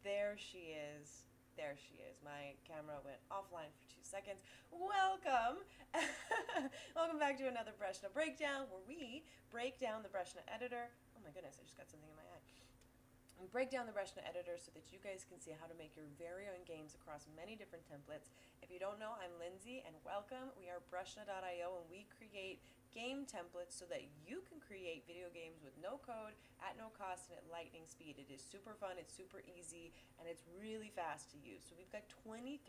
There she is. There she is. My camera went offline for 2 seconds. Welcome! Welcome back to another Breshna Breakdown, where we break down the Breshna editor. Oh my goodness, I just got something in my eye. We break down the Breshna editor so that you guys can see how to make your very own games across many different templates. If you don't know, I'm Lindsay, and welcome. We are Breshna.io, and we create game templates so that you can create video games with no code, at no cost, and at lightning speed. It is super fun, it's super easy, and it's really fast to use. So we've got 23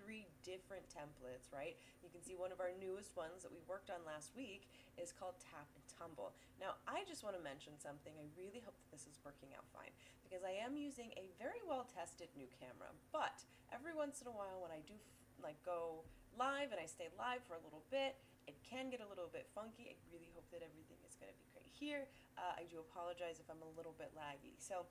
different templates, right? You can see one of our newest ones that we worked on last week is called Tap and Tumble. Now, I just want to mention something. I really hope that this is working out fine, because I am using a very well-tested new camera, but every once in a while when I do go live and I stay live for a little bit, it can get a little bit funky. I really hope that everything is going to be great here. I do apologize if I'm a little bit laggy. So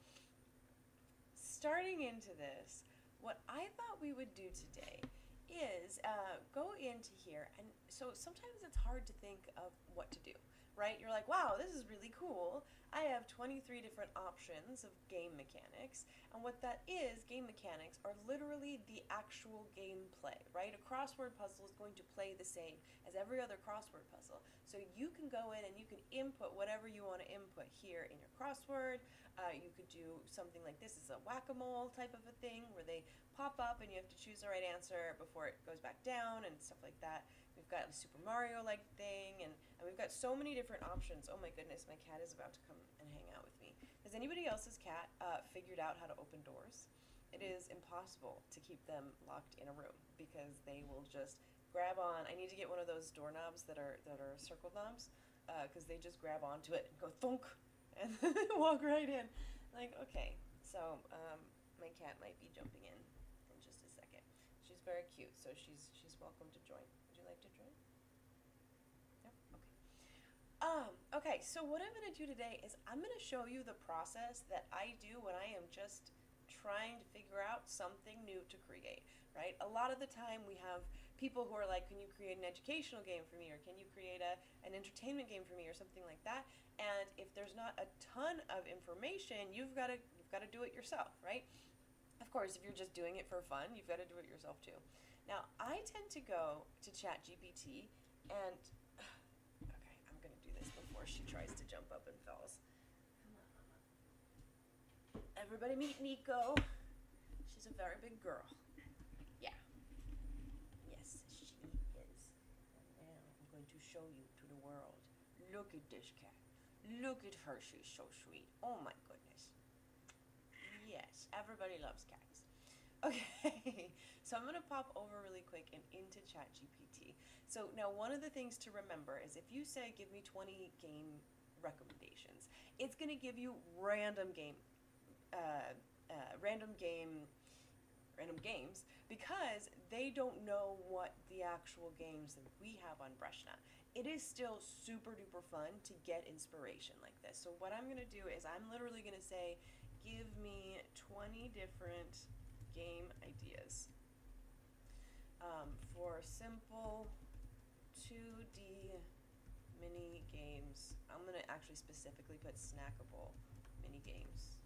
starting into this, what I thought we would do today is go into here, and so sometimes it's hard to think of what to do, right? You're like, wow, this is really cool. I have 23 different options of game mechanics, and what that is, game mechanics are literally the actual gameplay, right? A crossword puzzle is going to play the same as every other crossword puzzle. So you can go in and you can input whatever you want to input here in your crossword. You could do something like this is a whack-a-mole type of a thing where they pop up and you have to choose the right answer before it goes back down and stuff like that. We've got a Super Mario-like thing, and we've got so many different options. Oh my goodness, my cat is about to come and hang out with me. Has anybody else's cat figured out how to open doors? It is impossible to keep them locked in a room because they will just grab on. I need to get one of those doorknobs that are circle knobs, because they just grab onto it and go thunk and walk right in. Like, okay, so my cat might be jumping in just a second. She's very cute, so she's welcome to join. Would you like to join? No? Okay. Okay, so what I'm going to do today is I'm going to show you the process that I do when I am just trying to figure out something new to create, right? A lot of the time we have people who are like, can you create an educational game for me, or can you create an entertainment game for me, or something like that? And if there's not a ton of information, you've got to do it yourself, right? Of course, if you're just doing it for fun, you've got to do it yourself too. Now, I tend to go to ChatGPT and okay, I'm going to do this before she tries to jump up and falls. Everybody meet Nico. She's a very big girl. Yeah. Yes, she is. And now I'm going to show you to the world. Look at this cat. Look at her. She's so sweet. Oh my goodness. Yes, everybody loves cats. Okay, so I'm going to pop over really quick and into ChatGPT. So now one of the things to remember is if you say, give me 20 game recommendations, it's going to give you random games because they don't know what the actual games that we have on Breshna. It is still super duper fun to get inspiration like this. So what I'm going to do is I'm literally going to say, give me 20 different game ideas for simple 2D mini games. I'm going to actually specifically put snackable mini games.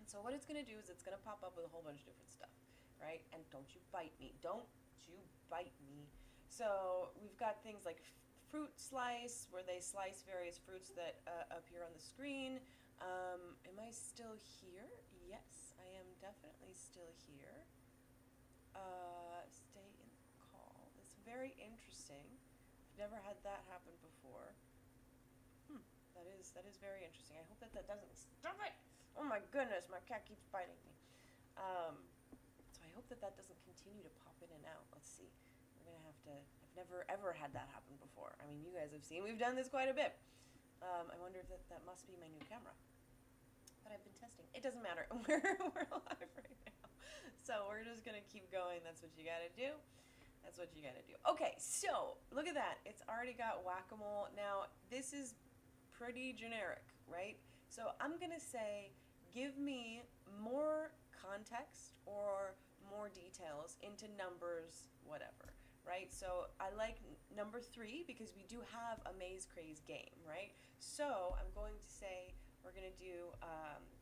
And so what it's going to do is it's going to pop up with a whole bunch of different stuff, right? And don't you bite me. Don't you bite me. So we've got things like fruit slice, where they slice various fruits that appear on the screen. Am I still here? Yes, I am definitely still here. Stay in the call. It's very interesting. I've never had that happen before. That is very interesting. I hope that doesn't stop it. Oh my goodness, my cat keeps biting me. So I hope that doesn't continue to pop in and out. Let's see. We're gonna have to. I've never ever had that happen before. I mean, you guys have seen we've done this quite a bit. I wonder if that must be my new camera. But I've been testing. It doesn't matter. We're live right now. So we're just going to keep going. That's what you got to do. That's what you got to do. Okay, so look at that. It's already got whack-a-mole. Now, this is pretty generic, right? So I'm going to say, give me more context or more details into numbers, whatever, right? So I like number 3 because we do have a Maze Craze game, right? So I'm going to say, we're going to do,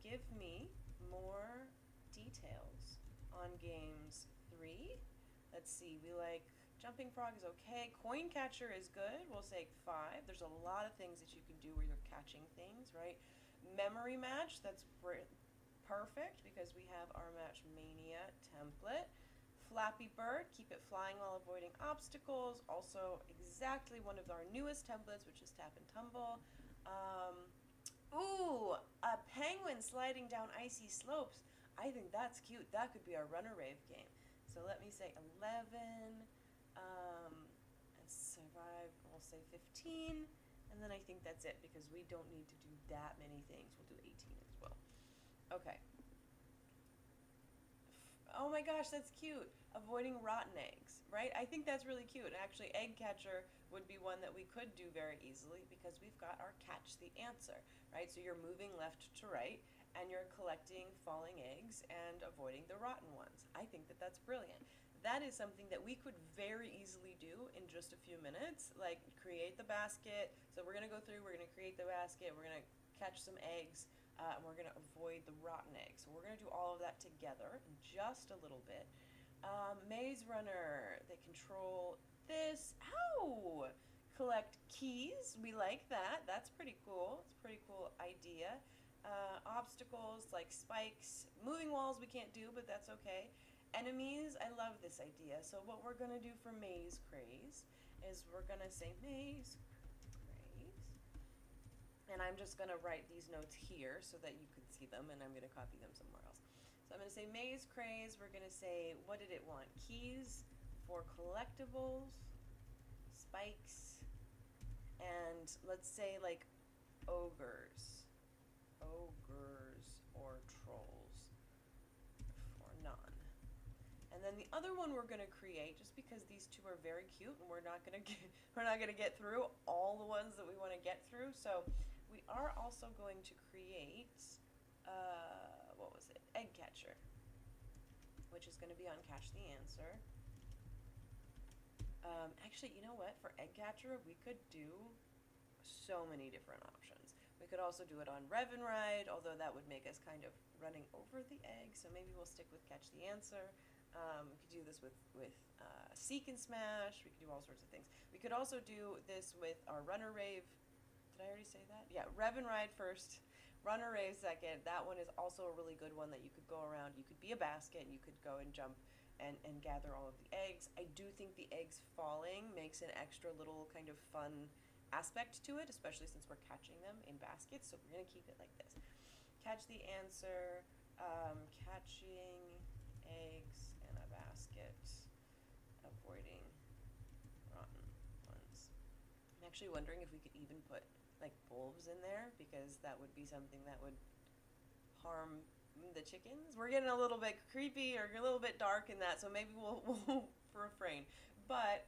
give me more details on games 3. Let's see, we like Jumping Frog is okay. Coin Catcher is good. We'll say 5. There's a lot of things that you can do where you're catching things, right? Memory Match, that's perfect because we have our Match Mania template. Flappy Bird, keep it flying while avoiding obstacles. Also exactly one of our newest templates, which is Tap and Tumble. Ooh, a penguin sliding down icy slopes. I think that's cute. That could be our Runner Rave game. So let me say 11. And survive, we'll say 15. And then I think that's it because we don't need to do that many things. We'll do 18 as well. Okay. Oh my gosh, that's cute. Avoiding rotten eggs, right? I think that's really cute. Actually, Egg Catcher would be one that we could do very easily because we've got our Catch the Answer, right? So you're moving left to right and you're collecting falling eggs and avoiding the rotten ones. I think that that's brilliant. That is something that we could very easily do in just a few minutes, like create the basket. So we're going to go through, we're going to create the basket, we're going to catch some eggs, and we're going to avoid the rotten eggs. So we're going to do all of that together in just a little bit. Maze Runner, they control this. Ow! Collect keys, we like that. That's pretty cool. It's a pretty cool idea. Obstacles like spikes. Moving walls we can't do, but that's okay. Enemies, I love this idea. So what we're going to do for Maze Craze is we're going to say Maze Craze. And I'm just going to write these notes here so that you can see them, and I'm going to copy them somewhere else. So I'm going to say Maze Craze. We're going to say, what did it want? Keys for collectibles, spikes, and let's say like ogres. Ogres or trolls for none. And then the other one we're going to create, just because these two are very cute and we're not going to get through all the ones that we want to get through. So we are also going to create what was it? Egg Catcher, which is going to be on Catch the Answer. Actually, you know what? For Egg Catcher, we could do so many different options. We could also do it on Rev and Ride, although that would make us kind of running over the egg, so maybe we'll stick with Catch the Answer. We could do this with Seek and Smash. We could do all sorts of things. We could also do this with our Runner Rave. Did I already say that? Yeah, Rev and Ride first, Runner Rave second. That one is also a really good one that you could go around. You could be a basket and you could go and jump and gather all of the eggs. I do think the eggs falling makes an extra little kind of fun aspect to it, especially since we're catching them in baskets, so we're going to keep it like this. Catch the Answer, catching eggs in a basket, avoiding rotten ones. I'm actually wondering if we could even put like wolves in there, because that would be something that would harm the chickens. We're getting a little bit creepy or a little bit dark in that, so maybe we'll refrain. But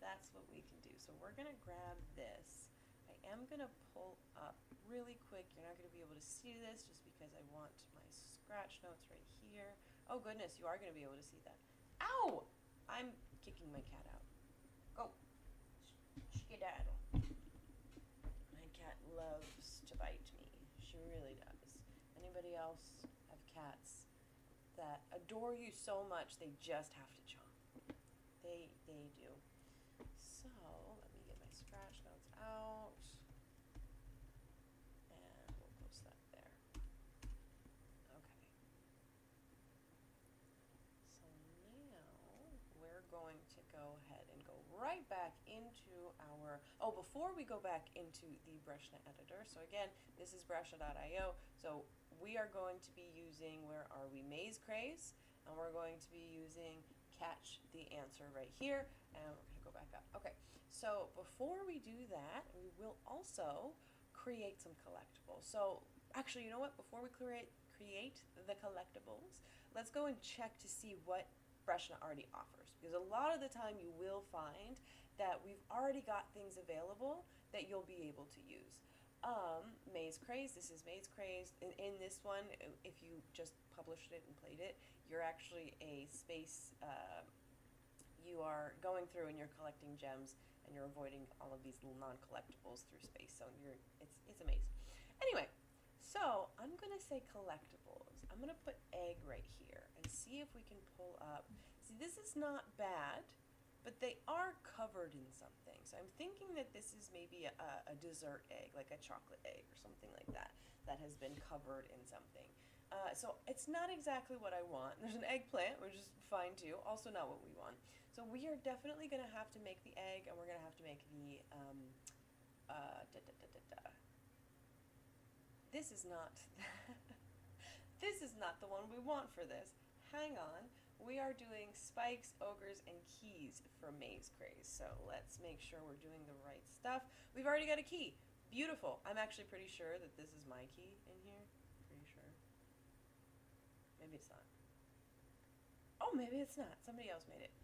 that's what we can do. So we're going to grab this. I am going to pull up really quick. You're not going to be able to see this just because I want my scratch notes right here. Oh goodness, you are going to be able to see that. Ow! I'm kicking my cat out. Go. Skedaddle. My cat loves to bite me. She really does. Anybody else have cats that adore you so much they just have to chomp? They do. So let me get my scratch notes out, and we'll post that there. Okay. So now we're going to go ahead and go right back into our, before we go back into the BrushNet editor, so again, this is brushnet.io, so we are going to be using, where are we, Maze Craze, and we're going to be using Catch the Answer right here, and we're going to go back up. Okay, so before we do that, we will also create some collectibles. So actually, you know what, before we create the collectibles, let's go and check to see what BrushNet already offers, because a lot of the time you will find that we've already got things available that you'll be able to use. Maze Craze, this is Maze Craze. In this one, if you just published it and played it, you're actually a space, you are going through and you're collecting gems and you're avoiding all of these little non-collectibles through space, so it's a maze. Anyway, so I'm gonna say collectibles, I'm going to put egg right here and see if we can pull up. See, this is not bad, but they are covered in something. So I'm thinking that this is maybe a dessert egg, like a chocolate egg or something like that, that has been covered in something. So it's not exactly what I want. There's an eggplant, which is fine too, also not what we want. So we are definitely going to have to make the egg, and we're going to have to make the, This is not, this is not the one we want for this. Hang on. We are doing spikes, ogres, and keys for Maze Craze. So let's make sure we're doing the right stuff. We've already got a key. Beautiful. I'm actually pretty sure that this is my key in here. Pretty sure. Maybe it's not. Oh, maybe it's not. Somebody else made it.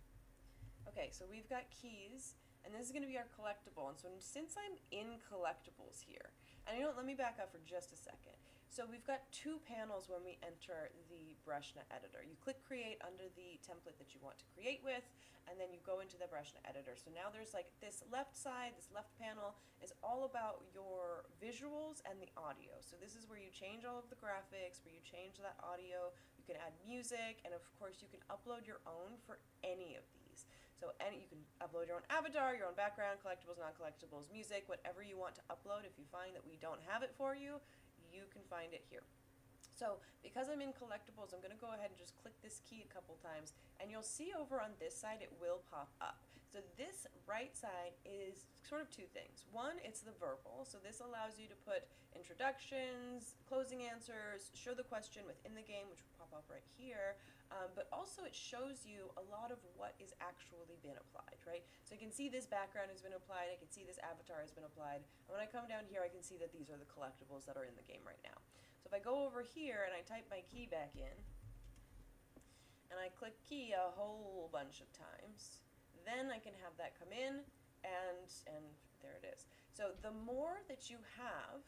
Okay, so we've got keys, and this is going to be our collectible. And so since I'm in collectibles here, and you know what, let me back up for just a second. So we've got two panels when we enter the Breshna editor. You click create under the template that you want to create with, and then you go into the Breshna editor. So now there's like this left side, this left panel is all about your visuals and the audio. So this is where you change all of the graphics, where you change that audio, you can add music, and of course you can upload your own for any of these. So you can upload your own avatar, your own background, collectibles, non-collectibles, music, whatever you want to upload. If you find that we don't have it for you, you can find it here. So because I'm in collectibles, I'm going to go ahead and just click this key a couple times, and you'll see over on this side it will pop up. So this right side is sort of two things. One, it's the verbal, so this allows you to put introductions, closing answers, show the question within the game, which will pop up right here, but also it shows you a lot of what is actually been applied, right? So you can see this background has been applied, I can see this avatar has been applied, and when I come down here I can see that these are the collectibles that are in the game right now. So if I go over here and I type my key back in, and I click key a whole bunch of times, then I can have that come in, and there it is. So the more that you have,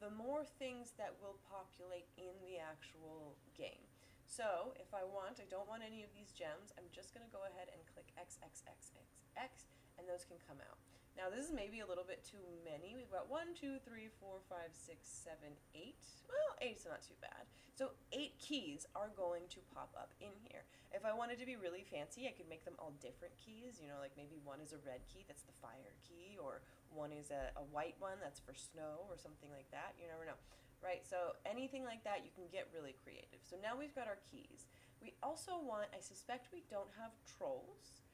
the more things that will populate in the actual game. So if I don't want any of these gems, I'm just going to go ahead and click X, X, X, X, X, and those can come out. Now this is maybe a little bit too many. We've got 1, 2, 3, 4, 5, 6, 7, 8. Well, 8's not too bad. So 8 keys are going to pop up in here. If I wanted to be really fancy, I could make them all different keys. You know, like maybe one is a red key, that's the fire key, or one is a white one, that's for snow, or something like that. You never know. Right, so anything like that, you can get really creative. So now we've got our keys. We also want, I suspect we don't have trolls.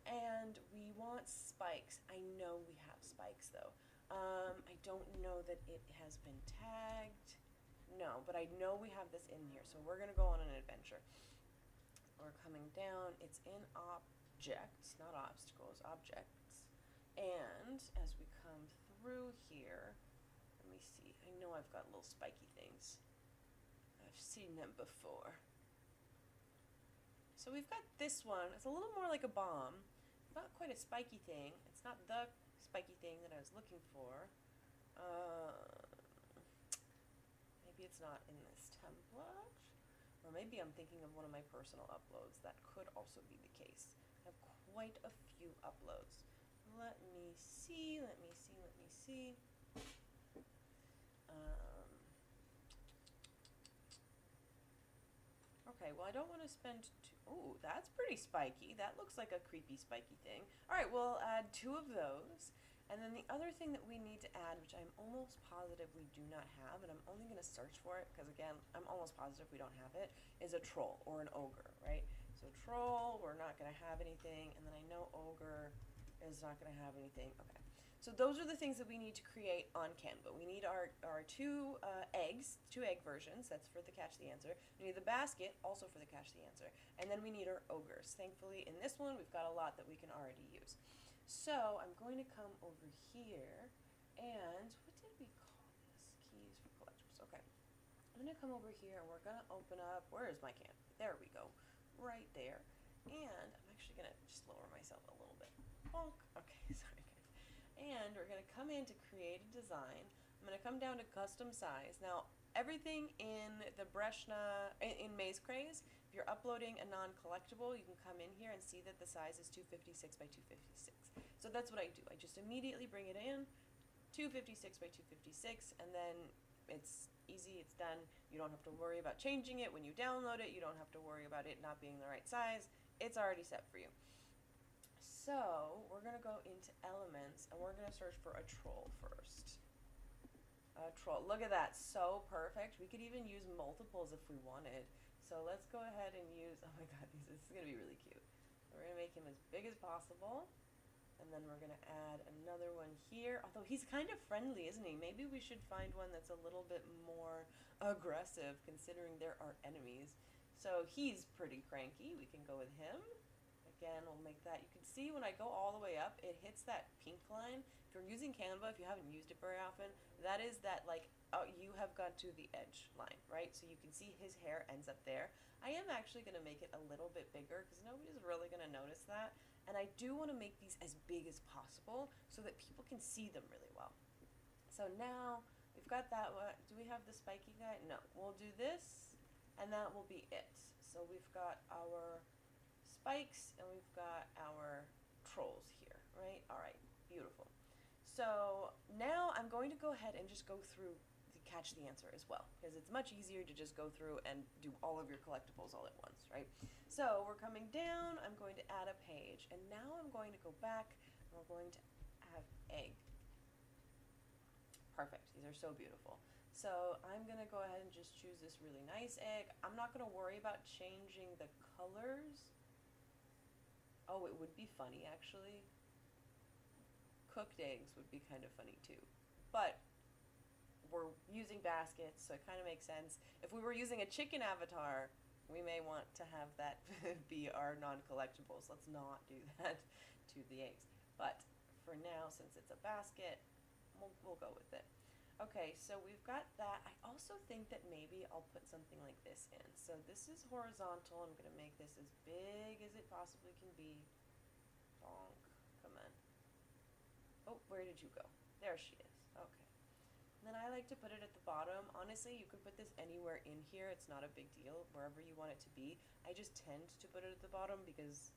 And we want spikes. I know we have spikes though. I don't know that it has been tagged. No, but I know we have this in here. So we're going to go on an adventure. We're coming down. It's in objects, not obstacles, objects. And as we come through here, let me see. I know I've got little spiky things. I've seen them before. So we've got this one. It's a little more like a bomb. Not quite a spiky thing. It's not the spiky thing that I was looking for. Maybe it's not in this template. Or maybe I'm thinking of one of my personal uploads. That could also be the case. I have quite a few uploads. Let me see, let me see, let me see. Okay, well I don't want to spend ooh, that's pretty spiky. That looks like a creepy spiky thing. Alright, we'll add 2 of those. And then the other thing that we need to add, which I'm almost positive we do not have, and I'm only going to search for it, because again, I'm almost positive we don't have it, is a troll, or an ogre, right? So troll, we're not going to have anything, and then I know ogre is not going to have anything. Okay. So those are the things that we need to create on Canva. We need our 2 eggs, 2 egg versions, that's for the catch the answer. We need the basket, also for the catch the answer. And then we need our ogres. Thankfully, in this one, we've got a lot that we can already use. So I'm going to come over here, and what did we call this? Keys for collectibles. Okay. I'm going to come over here, and we're going to open up, where is my Canva? There we go. Right there. And I'm actually going to just lower myself a little bit. Bonk. Okay, sorry. And we're going to come in to create a design. I'm going to come down to custom size. Now, everything in the Breshna, in Maze Craze, if you're uploading a non-collectible, you can come in here and see that the size is 256 by 256. So that's what I do. I just immediately bring it in, 256 by 256, and then it's easy, it's done. You don't have to worry about changing it when you download it. You don't have to worry about it not being the right size. It's already set for you. So we're going to go into elements and we're going to search for a troll first. A troll. Look at that. So perfect. We could even use multiples if we wanted. So let's go ahead and use, oh my god, this is going to be really cute. We're going to make him as big as possible. And then we're going to add another one here. Although he's kind of friendly, isn't he? Maybe we should find one that's a little bit more aggressive considering there are enemies. So he's pretty cranky. We can go with him. Again, we'll make that. You can see when I go all the way up, it hits that pink line. If you're using Canva, if you haven't used it very often, that is that like, you have got to the edge line, right? So you can see his hair ends up there. I am actually going to make it a little bit bigger because nobody's really going to notice that. And I do want to make these as big as possible so that people can see them really well. So now we've got that one. Do we have the spiky guy? No. We'll do this and that will be it. So we've got our spikes and we've got our trolls here, right? All right, beautiful. So now I'm going to go ahead and just go through the catch the answer as well, because it's much easier to just go through and do all of your collectibles all at once, right? So we're coming down, I'm going to add a page, and now I'm going to go back and we're going to have egg. Perfect, these are so beautiful. So I'm going to go ahead and just choose this really nice egg. I'm not going to worry about changing the colors. Oh, it would be funny, actually. Cooked eggs would be kind of funny, too. But we're using baskets, so it kind of makes sense. If we were using a chicken avatar, we may want to have that be our non-collectibles. Let's not do that to the eggs. But for now, since it's a basket, we'll go with it. Okay, so we've got that. I also think that maybe I'll put something like this in. So this is horizontal. I'm going to make this as big as it possibly can be. Bonk. Come on. Oh, where did you go? There she is. Okay. And then I like to put it at the bottom. Honestly, you could put this anywhere in here. It's not a big deal, wherever you want it to be. I just tend to put it at the bottom because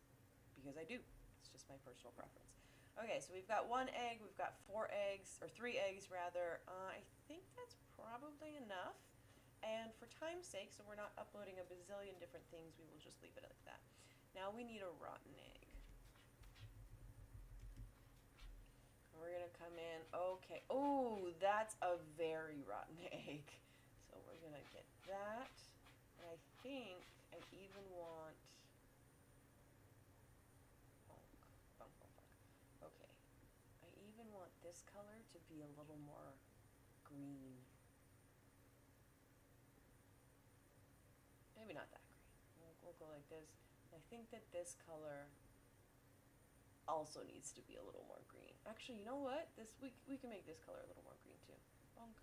I do. It's just my personal preference. Okay, so we've got 1 egg, we've got 4 eggs, or 3 eggs rather. I think that's probably enough. And for time's sake, so we're not uploading a bazillion different things, we will just leave it like that. Now we need a rotten egg. We're gonna come in, okay. Oh, that's a very rotten egg. So we're gonna get that. And I think I even want, okay. I even want this color to be a little more green. Maybe not that green. We'll go like this. I think that this color also needs to be a little more green. Actually, you know what? We can make this color a little more green too. Bonk.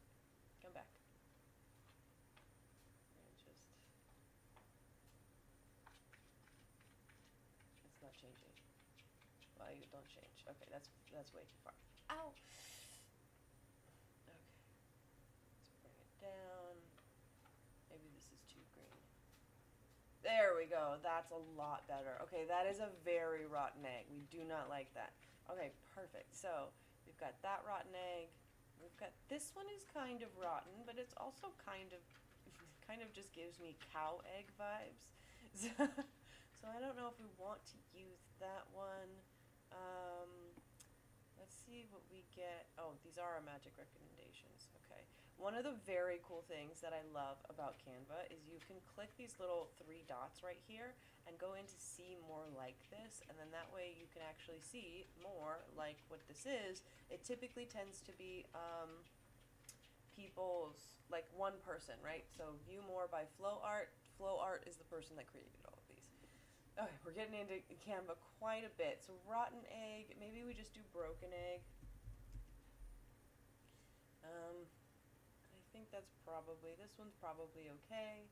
Come back. And just, it's not changing. Well, you don't change. Okay, that's way too far. Ow! Okay. Let's bring it down. Maybe this is too green. There we go. That's a lot better. Okay, that is a very rotten egg. We do not like that. Okay, perfect. So we've got that rotten egg. We've got this one is kind of rotten, but it's also kind of just gives me cow egg vibes. So I don't know if we want to use that one. Let's see what we get. Oh, these are our magic recommendations. Okay. One of the very cool things that I love about Canva is you can click these little 3 dots right here and go in to see more like this, and then that way you can actually see more like what this is. It typically tends to be people's, like one person, right? So view more by Flow Art. Flow Art is the person that created all of these. Okay, we're getting into Canva quite a bit. So rotten egg, maybe we just do broken egg. I think that's probably, this one's probably okay.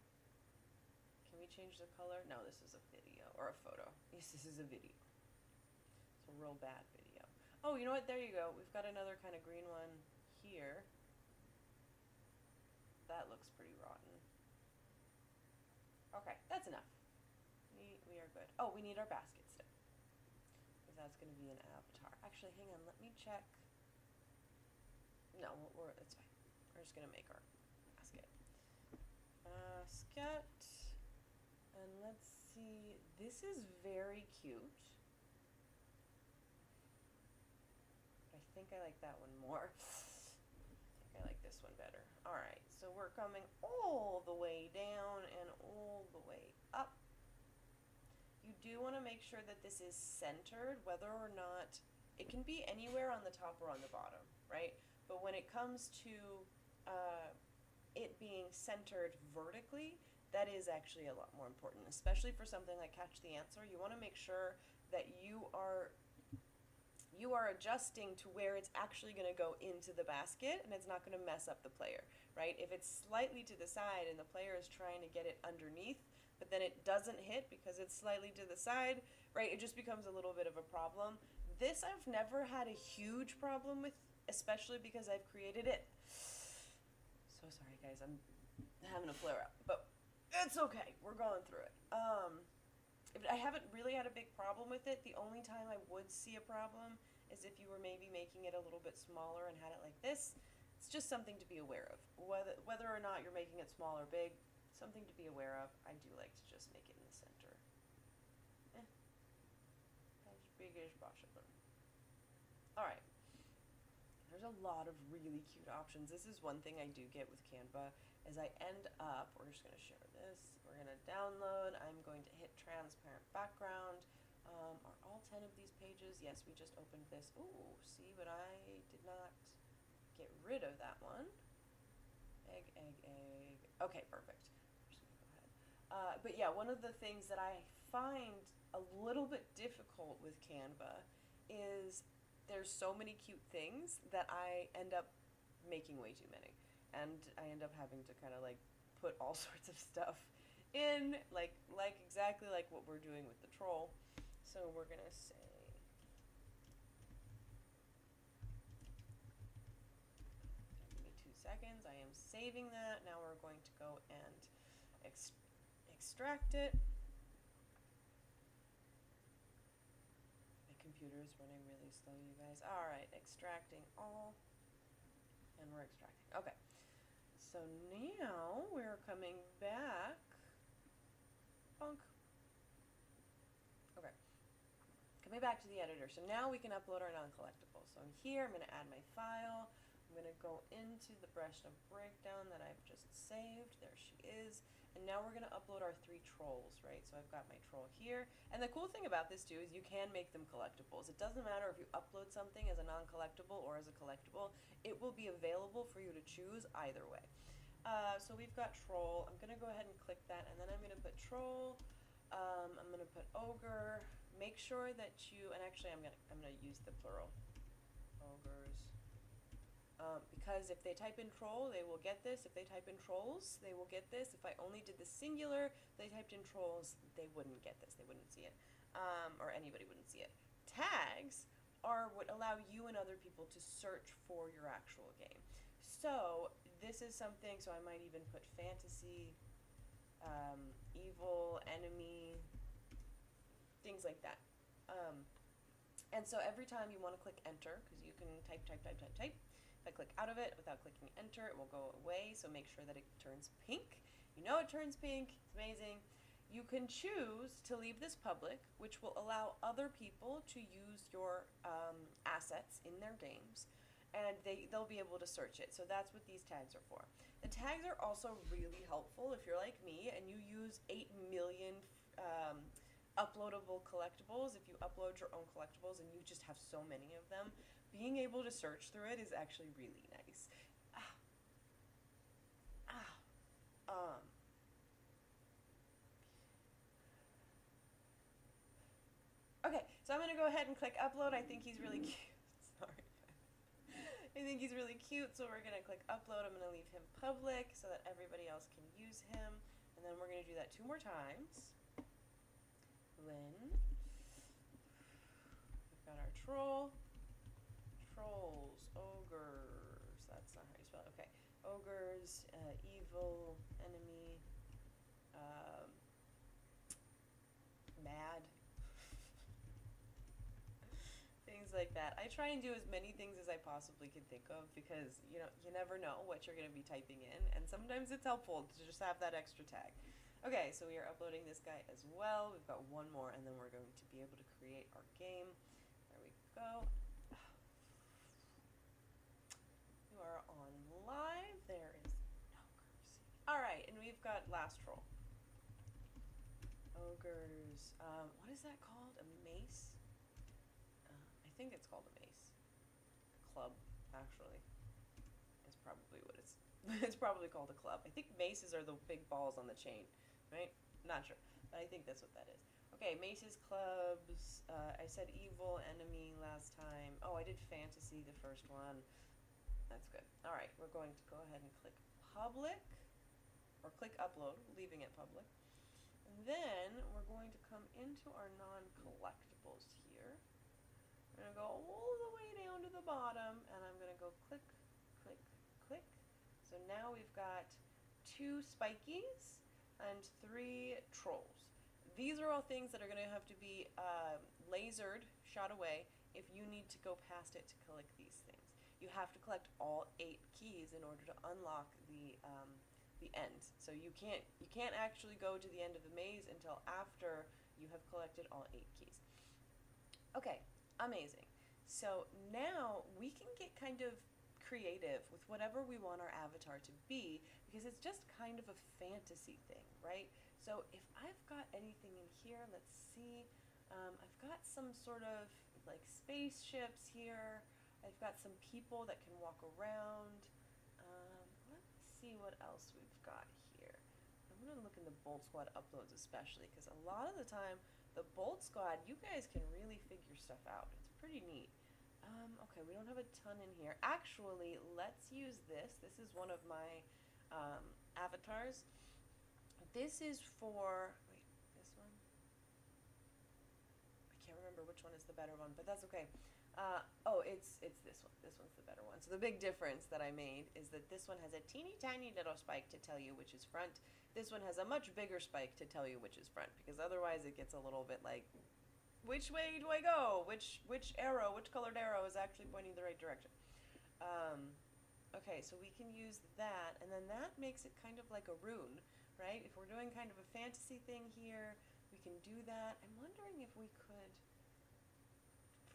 Can we change the color? No, this is a video, or a photo. Yes, this is a video. It's a real bad video. Oh, you know what? There you go. We've got another kind of green one here. That looks pretty rotten. Okay, that's enough. We are good. Oh, we need our basket still, because that's going to be an avatar. Actually, hang on. Let me check. No, it's fine. We're just going to make our basket. yet. And let's see, this is very cute. I think I like that one more. I think I like this one better. Alright, so we're coming all the way down and all the way up. You do want to make sure that this is centered, whether or not, it can be anywhere on the top or on the bottom, right? But when it comes to it being centered vertically, that is actually a lot more important, especially for something like Catch the Answer. You want to make sure that you are adjusting to where it's actually going to go into the basket and it's not going to mess up the player, right? If it's slightly to the side and the player is trying to get it underneath, but then it doesn't hit because it's slightly to the side, right? It just becomes a little bit of a problem. This I've never had a huge problem with, especially because I've created it. So sorry guys, I'm having a flare up, but it's okay. We're going through it. I haven't really had a big problem with it. The only time I would see a problem is if you were maybe making it a little bit smaller and had it like this. It's just something to be aware of. Whether or not you're making it small or big, something to be aware of. I do like to just make it in the center. As big as possible. Alright. There's a lot of really cute options. This is one thing I do get with Canva, is I end up, we're just going to share this, we're going to download, I'm going to hit transparent background. Are all 10 of these pages? Yes, we just opened this. Ooh, see, but I did not get rid of that one. Egg, egg, egg. Okay, perfect. I'm just gonna go ahead. But yeah, one of the things that I find a little bit difficult with Canva is there's so many cute things that I end up making way too many. And I end up having to kind of like put all sorts of stuff in, like exactly like what we're doing with the troll. So we're gonna say, give me 2 seconds, I am saving that. Now we're going to go and extract it. My computer is running really slow, you guys. Alright, extracting all, and we're extracting. Okay, so now we're coming back. Bonk. Okay. Coming back to the editor. So now we can upload our non-collectible. So I'm here, I'm going to add my file. I'm going to go into the Breshna breakdown that I've just saved. There she is. And now we're going to upload our 3 trolls, right? So I've got my troll here. And the cool thing about this too is you can make them collectibles. It doesn't matter if you upload something as a non-collectible or as a collectible. It will be available for you to choose either way. So we've got troll. I'm going to go ahead and click that, and then I'm going to put troll. I'm going to put ogre. Make sure that you, and actually I'm gonna use the plural, ogres, because if they type in troll, they will get this. If they type in trolls, they will get this. If I only did the singular, they typed in trolls, they wouldn't get this. They wouldn't see it, or anybody wouldn't see it. Tags are what allow you and other people to search for your actual game. So this is something. So I might even put fantasy, evil, enemy. Things like that. And so every time you want to click enter, because you can type. If I click out of it without clicking enter, it will go away, so make sure that it turns pink. You know it turns pink, it's amazing. You can choose to leave this public, which will allow other people to use your assets in their games, and they'll be able to search it. So that's what these tags are for. The tags are also really helpful if you're like me and you use 8 million uploadable collectibles. If you upload your own collectibles and you just have so many of them, being able to search through it is actually really nice. Okay, so I'm gonna go ahead and click upload. I think he's really cute. Sorry. I think he's really cute, so we're gonna click upload. I'm gonna leave him public so that everybody else can use him, and then we're gonna do that 2 more times. We've got our troll, trolls, ogres, that's not how you spell it, okay, ogres, evil, enemy, mad, things like that. I try and do as many things as I possibly can think of because, you know, you never know what you're going to be typing in, and sometimes it's helpful to just have that extra tag. Okay, so we are uploading this guy as well. We've got one more, and then we're going to be able to create our game. There we go. You are on live. There is no mercy. All right, and we've got last troll. Ogres. What is that called? A mace? I think it's called a mace. Club, actually, is probably what it's. It's probably called a club. I think maces are the big balls on the chain, right? Not sure, but I think that's what that is. Okay, maces, clubs. I said evil enemy last time. Oh, I did fantasy the first one. That's good. All right, we're going to go ahead and click public, or click upload, leaving it public. And then we're going to come into our non-collectibles here. I'm going to go all the way down to the bottom, and I'm going to go click, click, click. So now we've got 2 spikies and 3 trolls. These are all things that are going to have to be lasered, shot away, if you need to go past it to collect these things. You have to collect all 8 keys in order to unlock the end. So you can't actually go to the end of the maze until after you have collected all 8 keys. Okay, amazing. So now we can get kind of creative with whatever we want our avatar to be, because it's just kind of a fantasy thing, right? So if I've got anything in here, let's see. I've got some sort of like spaceships here. I've got some people that can walk around. Let's see what else we've got here. I'm going to look in the Bolt Squad uploads especially, because a lot of the time, the Bolt Squad, you guys can really figure stuff out. It's pretty neat. Okay, we don't have a ton in here. Actually, let's use this. This is one of my avatars. This is for, wait, this one? I can't remember which one is the better one, but that's okay. Oh, it's this one. This one's the better one. So the big difference that I made is that this one has a teeny tiny little spike to tell you which is front. This one has a much bigger spike to tell you which is front, because otherwise it gets a little bit like, which way do I go? Which arrow, which colored arrow is actually pointing the right direction? Okay, so we can use that, and then that makes it kind of like a rune, right? If we're doing kind of a fantasy thing here, we can do that. I'm wondering if we could,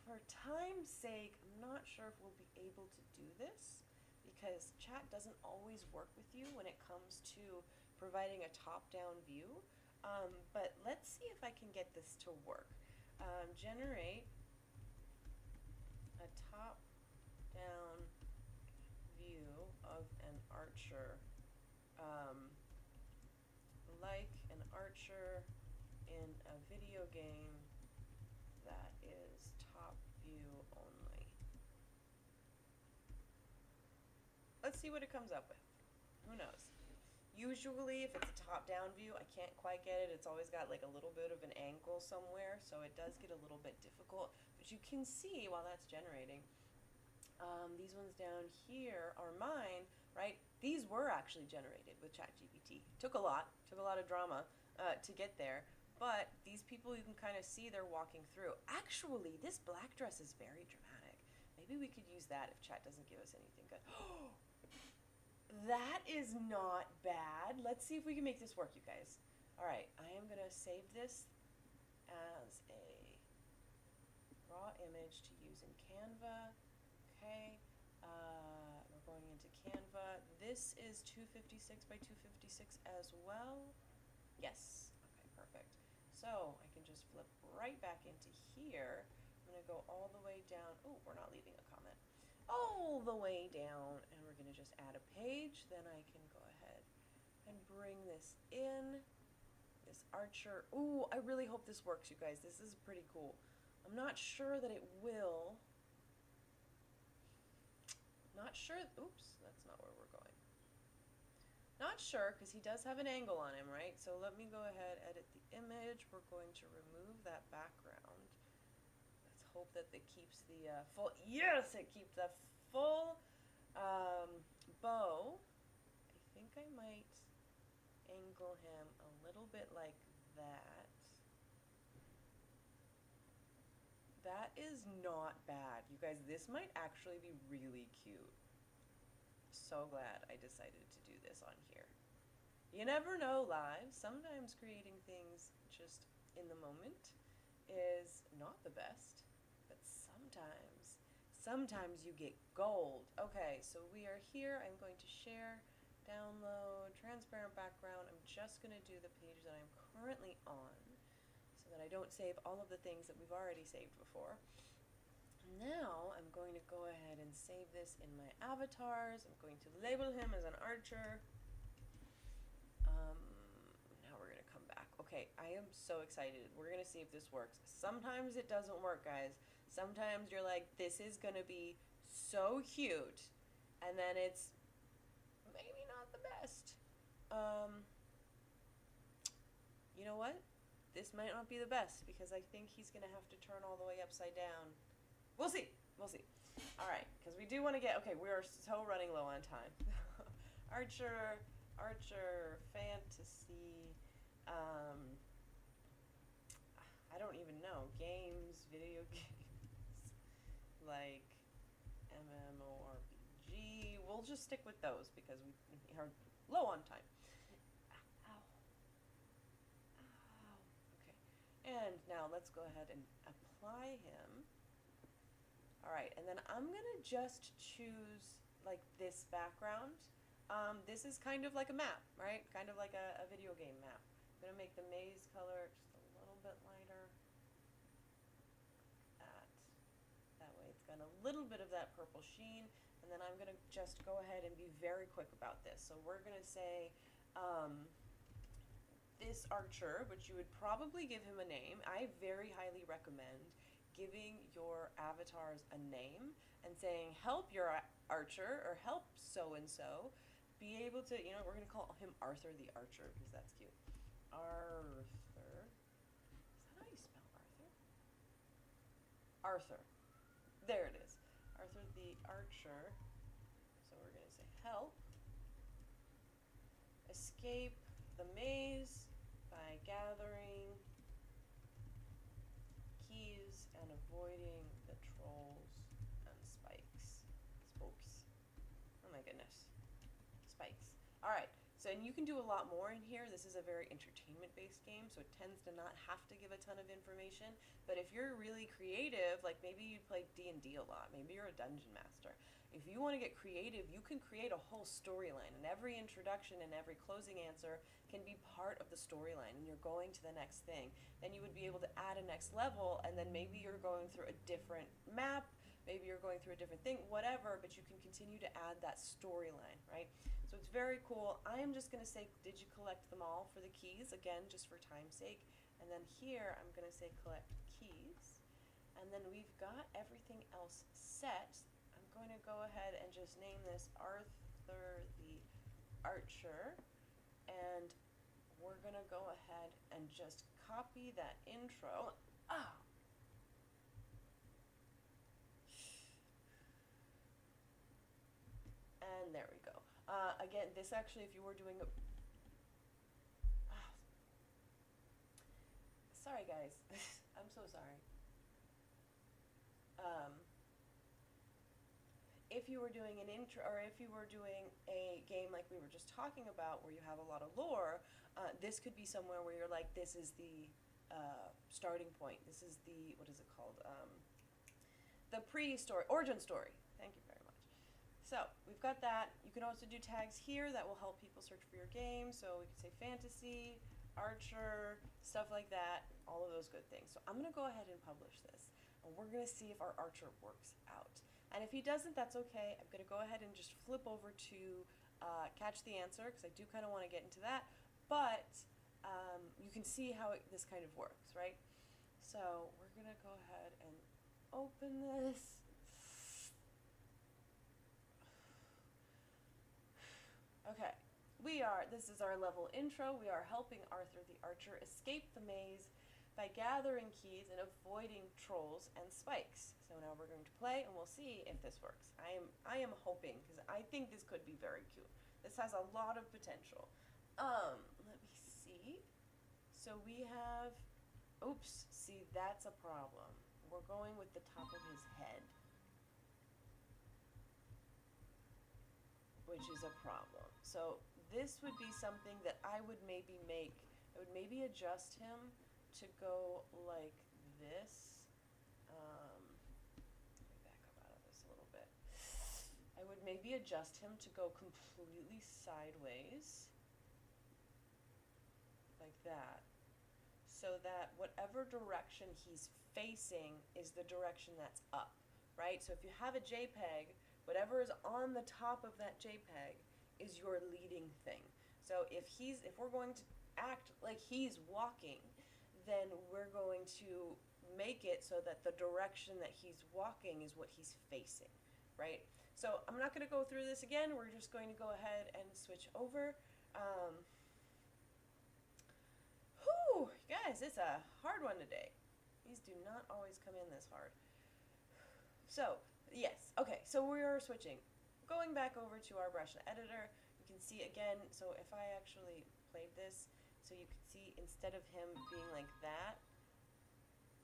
for time's sake, I'm not sure if we'll be able to do this, because chat doesn't always work with you when it comes to providing a top-down view. But let's see if I can get this to work. Generate a top-down view of an archer, like an archer in a video game that is top view only. Let's see what it comes up with. Who knows? Usually, if it's a top-down view, I can't quite get it. It's always got like a little bit of an angle somewhere, so it does get a little bit difficult. But you can see while that's generating, these ones down here are mine, right? These were actually generated with ChatGPT. Took a lot of drama to get there. But these people, you can kind of see they're walking through. Actually, this black dress is very dramatic. Maybe we could use that if chat doesn't give us anything good. That is not bad. Let's see if we can make this work, you guys. All right, I am going to save this as a raw image to use in Canva. Okay, we're going into Canva. This is 256 by 256 as well. Yes, okay, perfect. So I can just flip right back into here. I'm going to go all the way down. Oh, we're not leaving a comment. All the way down, and we're going to just add a page. Then I can go ahead and bring this in. This archer. Ooh, I really hope this works, you guys. This is pretty cool. I'm not sure that it will. Not sure. Oops, that's not where we're going. Not sure, because he does have an angle on him, right? So let me go ahead, edit the image. We're going to remove that background. Let's hope that it keeps the full. Yes, it keeps the full bow. I think I might angle him a little bit like that. That is not bad. You guys, this might actually be really cute. So glad I decided to do this on here. You never know live. Sometimes creating things just in the moment is not the best, but sometimes you get gold. Okay, so we are here. I'm going to share, download, transparent background. I'm just going to do the page that I'm currently on so that I don't save all of the things that we've already saved before. Now I'm going to go ahead and save this in my avatars. I'm going to label him as an archer. Now we're going to come back. Okay, I am so excited. We're going to see if this works. Sometimes it doesn't work, guys. Sometimes you're like, this is going to be so cute, and then it's maybe not the best. You know what? This might not be the best because I think he's going to have to turn all the way upside down. We'll see. We'll see. All right, because we do want to get, okay, we are so running low on time. Archer, fantasy, I don't even know, games, video games, like MMORPG. We'll just stick with those because we are low on time. Ow. Ow. Okay. And now let's go ahead and apply him. Alright, and then I'm gonna just choose like this background. This is kind of like a map, right? Kind of like a video game map. I'm gonna make the maze color just a little bit lighter. That way it's got a little bit of that purple sheen. And then I'm gonna just go ahead and be very quick about this. So we're gonna say this archer, which you would probably give him a name. I very highly recommend giving your avatars a name and saying, help your archer, or help so-and-so be able to, you know, we're going to call him Arthur the Archer because that's cute. Arthur. Is that how you spell Arthur? Arthur. There it is. Arthur the Archer. So we're going to say help. Escape the maze by gathering keys and avoiding the trolls and spikes. Spokes. Oh my goodness. Spikes. Alright, so and you can do a lot more in here. This is a very entertainment-based game, so it tends to not have to give a ton of information. But if you're really creative, like maybe you play D&D a lot, maybe you're a dungeon master. If you want to get creative, you can create a whole storyline, and every introduction and every closing answer can be part of the storyline, and you're going to the next thing. Then you would be able to add a next level, and then maybe you're going through a different map, maybe you're going through a different thing, whatever, but you can continue to add that storyline, right? So it's very cool. I am just going to say, did you collect them all for the keys? Again, just for time's sake. And then here, I'm going to say collect keys. And then we've got everything else set. I'm going to go ahead and just name this Arthur the Archer. And we're going to go ahead and just copy that intro. Ah! And there we go. Again, this actually, if you were doing a... Sorry, guys. I'm so sorry. If you were doing an intro, or if you were doing a game like we were just talking about, where you have a lot of lore, this could be somewhere where you're like, this is the starting point. This is the, what is it called? The pre-story, origin story. Thank you very much. So we've got that. You can also do tags here that will help people search for your game. So we could say fantasy, archer, stuff like that, all of those good things. So I'm going to go ahead and publish this, and we're going to see if our archer works out. And if he doesn't, that's okay. I'm going to go ahead and just flip over to catch the answer, because I do kind of want to get into that. But you can see how this kind of works, right? So we're going to go ahead and open this. Okay, this is our level intro. We are helping Arthur the Archer escape the maze by gathering keys and avoiding trolls and spikes. So now we're going to play, and we'll see if this works. I am hoping, because I think this could be very cute. This has a lot of potential. Let me see. So we have, oops, see, that's a problem. we're going with the top of his head, which is a problem. So this would be something that I would maybe I would maybe adjust him to go like this. Let me back up out of this a little bit. I would maybe adjust him to go completely sideways, like that, so that whatever direction he's facing is the direction that's up, right? So if you have a JPEG, whatever is on the top of that JPEG is your leading thing. So if we're going to act like he's walking, then we're going to make it so that the direction that he's walking is what he's facing, right? So I'm not going to go through this again. We're just going to go ahead and switch over. Guys, it's a hard one today. These do not always come in this hard. So, yes, okay, so we are switching. Going back over to our brush editor, you can see again, so if I actually played this, so you can see instead of him being like that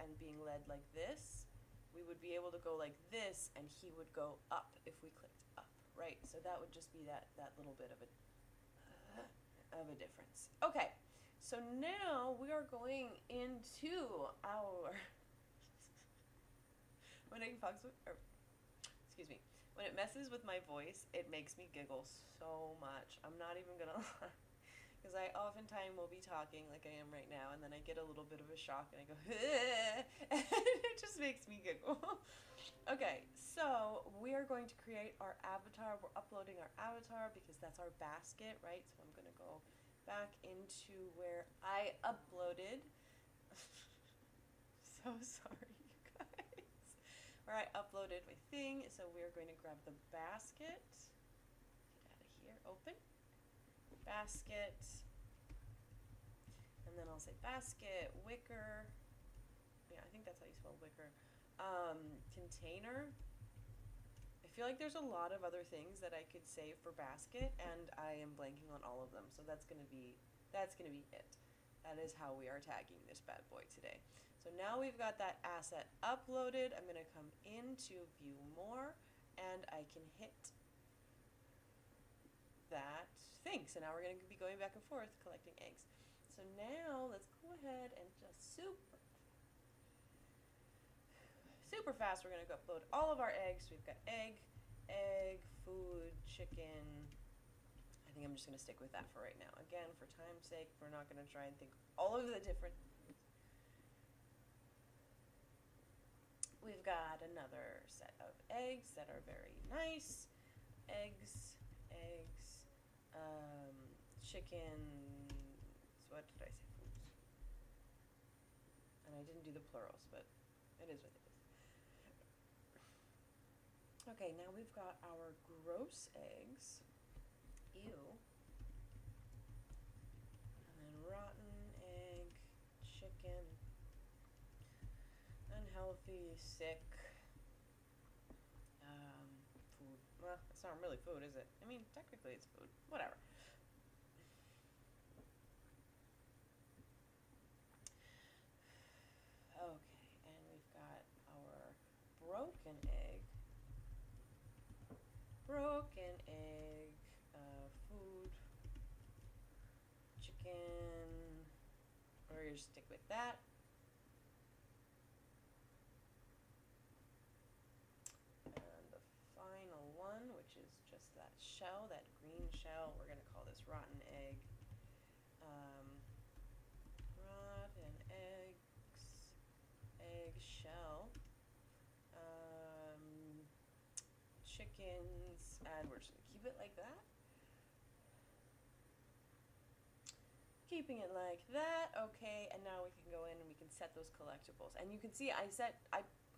and being led like this, we would be able to go like this and he would go up if we clicked up, right? So that would just be that little bit of a difference. Okay. So now we are going into our when it messes with my voice, it makes me giggle so much. I'm not even gonna lie, because I oftentimes will be talking like I am right now, and then I get a little bit of a shock, and I go, and it just makes me giggle. Okay, so we are going to create our avatar. We're uploading our avatar because that's our basket, right? So I'm gonna go back into where I uploaded. So sorry, you guys. Where I uploaded my thing. So we're going to grab the basket. Get out of here. Open. Basket. And then I'll say basket, wicker. Yeah, I think that's how you spell wicker. Container. I feel like there's a lot of other things that I could say for basket, and I am blanking on all of them. So that's gonna be it. That is how we are tagging this bad boy today. So now we've got that asset uploaded. I'm gonna come into view more, and I can hit that thing. So now we're gonna be going back and forth collecting eggs. So now let's go ahead and just super fast, we're going to go upload all of our eggs. We've got egg, food, chicken. I think I'm just going to stick with that for right now. Again, for time's sake, we're not going to try and think all of the different. We've got another set of eggs that are very nice. Eggs, chickens. What did I say? Foods. And I didn't do the plurals, but it is what it is. Okay, now we've got our gross eggs. Ew. And then rotten egg, chicken, unhealthy, sick, food. Well, it's not really food, is it? I mean, technically it's food. Whatever. Okay, and we've got our broken egg. Food, chicken, we're gonna stick with that. And the final one, which is just that shell, that green shell, we're gonna call this rotten egg. Rotten egg shell. Chickens, and we're just gonna keep it like that. Keeping it like that, okay, and now we can go in and we can set those collectibles. And you can see I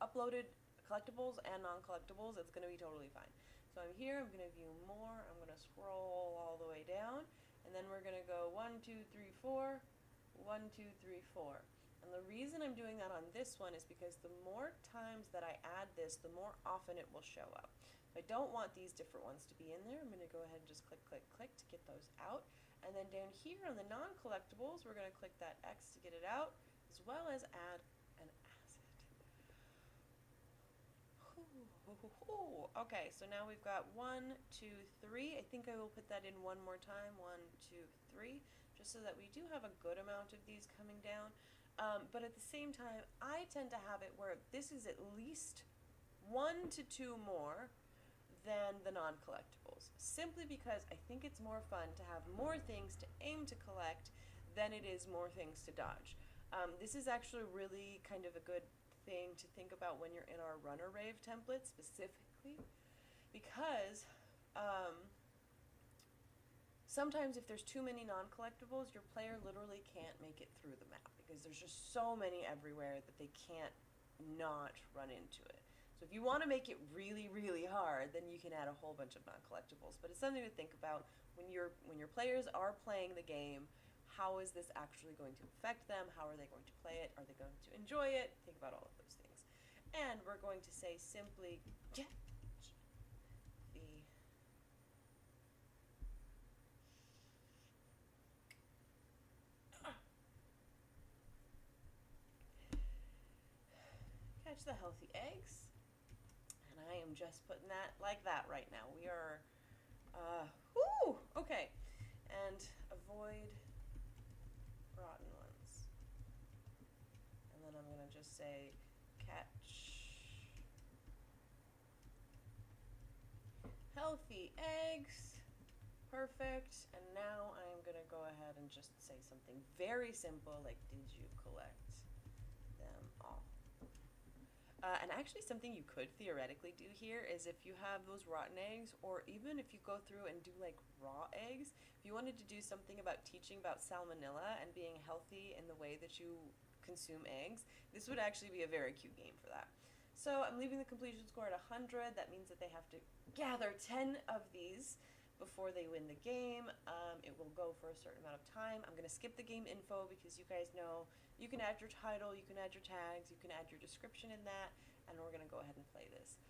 uploaded collectibles and non-collectibles. It's gonna be totally fine. So I'm here, I'm gonna view more, I'm gonna scroll all the way down, and then we're gonna go 1, 2, 3, 4, 1, 2, 3, 4. And the reason I'm doing that on this one is because the more times that I add this, the more often it will show up. I don't want these different ones to be in there. I'm going to go ahead and just click, click, click to get those out. And then down here on the non-collectibles, we're going to click that X to get it out, as well as add an asset. Okay, so now we've got 1, 2, 3. I think I will put that in one more time. 1, 2, 3, just so that we do have a good amount of these coming down. But at the same time, I tend to have it where this is at least 1 to 2 more than the non-collectibles, simply because I think it's more fun to have more things to aim to collect than it is more things to dodge. This is actually really kind of a good thing to think about when you're in our runner rave template specifically, because sometimes if there's too many non-collectibles, your player literally can't make it through the map because there's just so many everywhere that they can't not run into it. So if you want to make it really, really hard, then you can add a whole bunch of non-collectibles. But it's something to think about when your players are playing the game. How is this actually going to affect them? How are they going to play it? Are they going to enjoy it? Think about all of those things. And we're going to say simply get the catch the healthy eggs. And I am just putting that like that right now. We are, okay. And avoid rotten ones. And then I'm going to just say catch healthy eggs. Perfect. And now I'm going to go ahead and just say something very simple like, did you collect them all? And actually something you could theoretically do here is if you have those rotten eggs, or even if you go through and do like raw eggs, if you wanted to do something about teaching about salmonella and being healthy in the way that you consume eggs, this would actually be a very cute game for that. So I'm leaving the completion score at 100. That means that they have to gather 10 of these before they win the game. It will go for a certain amount of time. I'm going to skip the game info because you guys know you can add your title, you can add your tags, you can add your description in that, and we're going to go ahead and play this.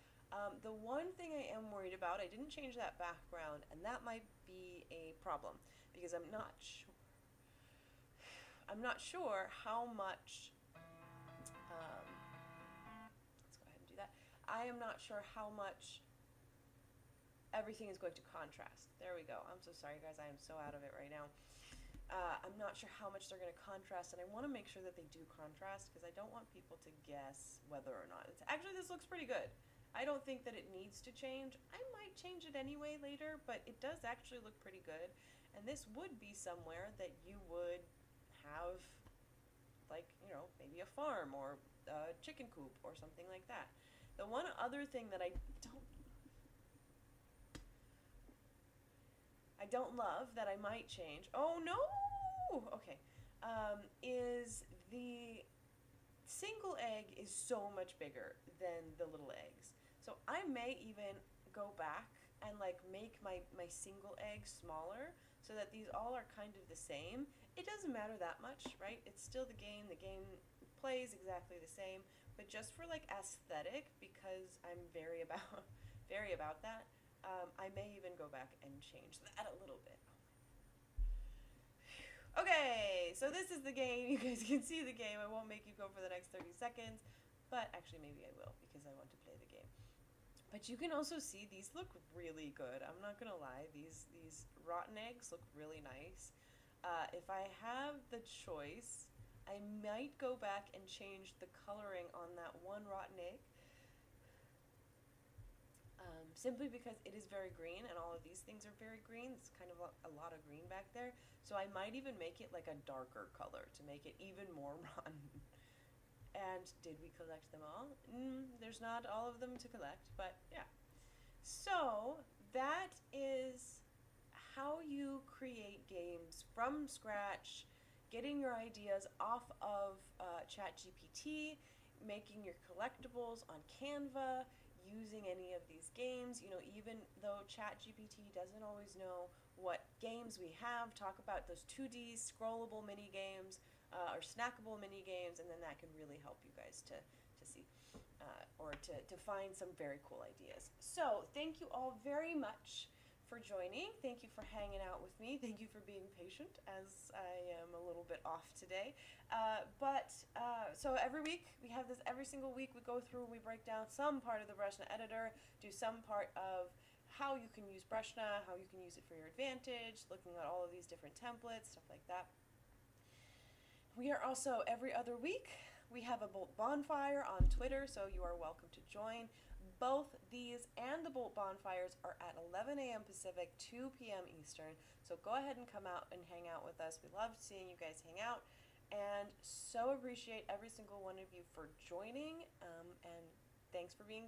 The one thing I am worried about, I didn't change that background, and that might be a problem because I'm not sure how much, let's go ahead and do that. I am not sure how much everything is going to contrast. There we go. I'm so sorry, guys. I am so out of it right now. I'm not sure how much they're going to contrast, and I want to make sure that they do contrast because I don't want people to guess whether or not. Actually, this looks pretty good. I don't think that it needs to change. I might change it anyway later, but it does actually look pretty good. And this would be somewhere that you would have, like, you know, maybe a farm or a chicken coop or something like that. The one other thing that I don't love that I might change. Oh no! Okay. Is the single egg is so much bigger than the little eggs. So I may even go back and like make my single egg smaller so that these all are kind of the same. It doesn't matter that much, right? It's still the game. The game plays exactly the same, but just for like aesthetic, because I'm very about that. I may even go back and change that a little bit. Okay, so this is the game. You guys can see the game. I won't make you go for the next 30 seconds, but actually maybe I will because I want to play the game. But you can also see these look really good. I'm not gonna lie, these rotten eggs look really nice. If I have the choice, I might go back and change the coloring on that one rotten egg. Simply because it is very green and all of these things are very green. It's kind of a lot of green back there. So I might even make it like a darker color to make it even more rotten. And did we collect them all? There's not all of them to collect, but yeah. So that is how you create games from scratch, getting your ideas off of ChatGPT, making your collectibles on Canva, using any of these games. You know, even though ChatGPT doesn't always know what games we have, talk about those 2D scrollable mini games or snackable mini games, and then that can really help you guys to see or to find some very cool ideas. So thank you all very much for joining. Thank you for hanging out with me. Thank you for being patient as I am a little bit off today. So every week, we have this every single week. We go through, we break down some part of the Breshna editor, do some part of how you can use Breshna, how you can use it for your advantage, looking at all of these different templates, stuff like that. We are also every other week. We have a Bolt Bonfire on Twitter, so you are welcome to join. Both these and the Bolt Bonfires are at 11 a.m. Pacific, 2 p.m. Eastern. So go ahead and come out and hang out with us. We love seeing you guys hang out, and so appreciate every single one of you for joining. And thanks for being